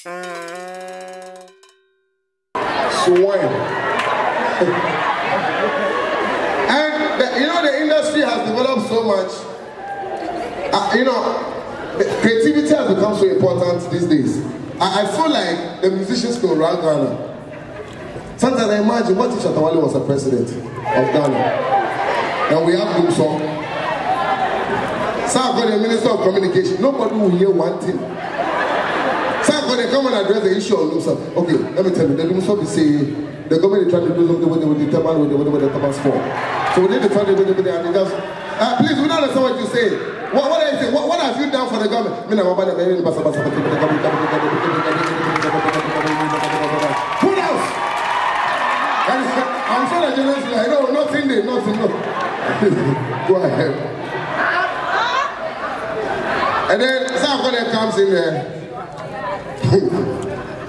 Swine. And the industry has developed so much. Creativity has become so important these days. I feel like the musicians can run Ghana. Sometimes I imagine, what if Shatta Wale was a president of Ghana? And we have Boom Song. Sarkodie, the Minister of Communication. Nobody will hear one thing. Sarkodie, come and address the issue of Boom Song. Okay, let me tell you, the Boom Song is saying the government is trying to do something with the Taban with the Taban's for. So we need to try to do it and just please, we don't understand what you say. What are you saying? What have you done for the government? Who else? I'm sure the journalists are like, no, nothing there, nothing, no. Go ahead. And then Sarkodie comes in there.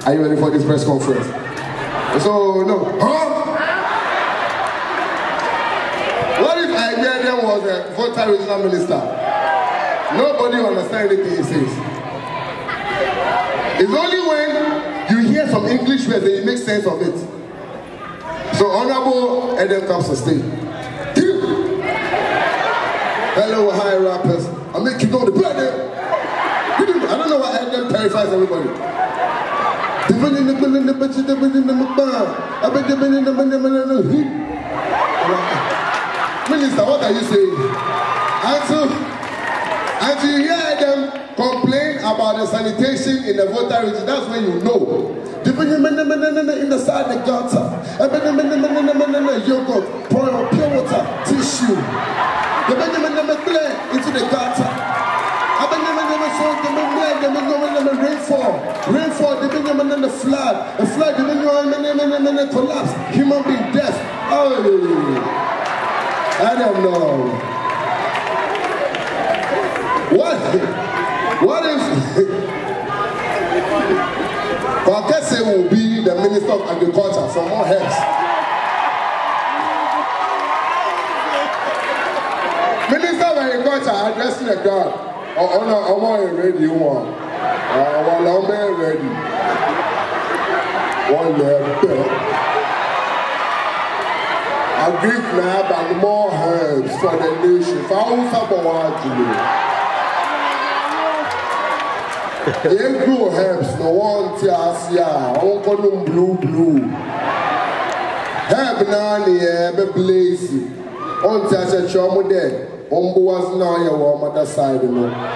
Are you ready for this press conference? So, no. Huh? What if Iberian was a voter regional minister? Nobody understands anything he says. It's only when you hear some English words that you make sense of it. So, Honorable Adam comes to stay. Hello, hi, rappers. I'm making all the blood. I don't know why Adam terrifies everybody. Minister, what are you saying? Until you hear them complain about the sanitation in the voter region, that's when you know. Inside the gutter, yogurt, pure water, tissue. Into the gutter. Rainfall, the flood, the collapse, human being death. Oh, I don't know. What if Wakese will be the Minister of Agriculture for more herbs? Minister of Agriculture addressing the crowd. I'm ready, you want. I'm ready. One level. Agric now and more herbs for the nation. For all they grow herbs, no one tells ya. I won't call them blue. Herb now, be blazing. On tells a chum dead. Ombo was now your warm at the side. One level.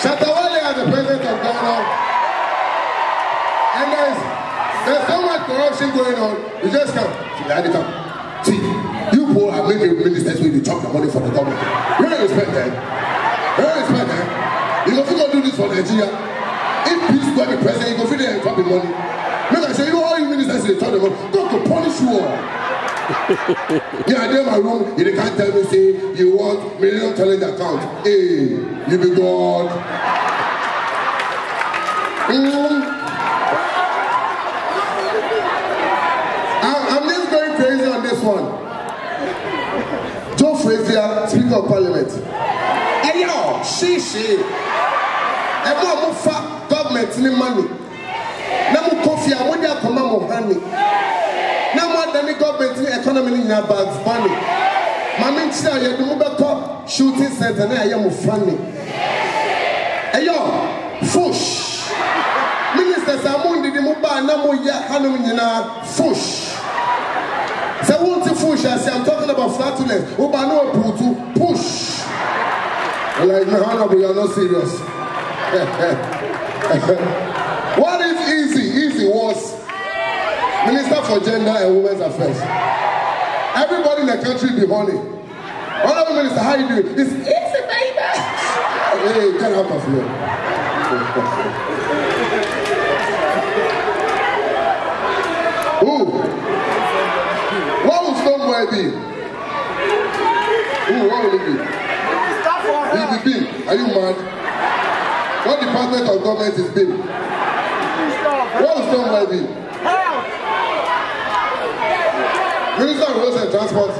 Shatta Wale as the president of Ghana. And there's so much corruption going on. You just come. See, you poor are making ministers when you chop the money for the government. You don't respect them. You go do this for Nigeria. If peace go be president, you go fit there and chop the money. Make I say, you know all you ministers they chop the money. Don't to punish you all. Yeah, I did my room. You can't tell me say you want million talent account. Hey, you be God. I'm just going crazy on this one. Joe Frazier, Speaker of Parliament. Hey yo, she. Everyone move fat government need money. Now move coffee, I want you to come out of honey. Now more than the government economy in your bags money. My main child, you move back up shooting center. Now I am funny. Hey yo, fush. Ministers are moving the mobile number ya hanumina fush. Say won't fush, I say I'm talking about flatulence. Oba no push. Like my honorable, you're not serious. What is easy? Easy was Minister for Gender and Women's Affairs. Everybody in the country be honey. Honorable Minister, how you doing? It's easy, baby. Hey, get out of here. What will Stonewall be? What will it be? He's the bin. Are you mad? What department of government is bin? What will Stonewall be? Minister of Roads and Transport.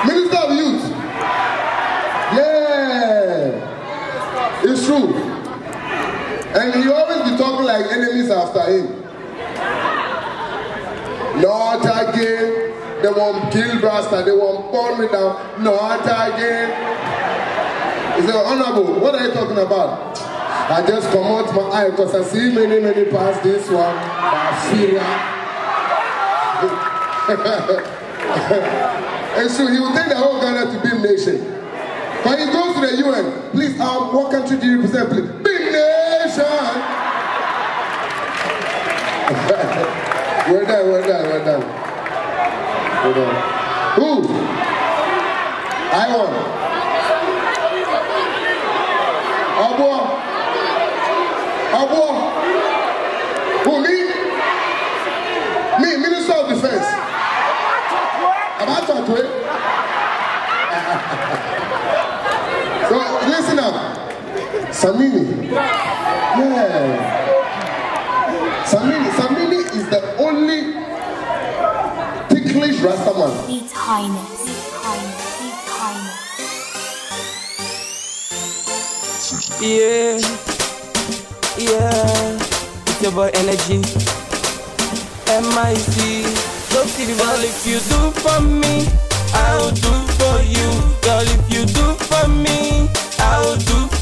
Minister of Youth. Yeah. It's true. And he always be talking like enemies after him. Not again. They won't kill Brasta. They won't burn me down. Not again. He said, Honorable, what are you talking about? I just come out my eye because I see many past this one. And so he will take the whole Ghana to Beam Nation. But he goes to the UN. Please, what country do you represent, please? Beam Nation! We're done. Who? I won. Abo. Who, me? Me, Minister of Defense. About to it. So, listen up. Samini. Yeah. Samini is the only ticklish Rastaman. His Highness. Yeah, it's your boy Energy. MIC. Don't see the girl, if you do for me, I will do for you. Girl, if you do for me, I will do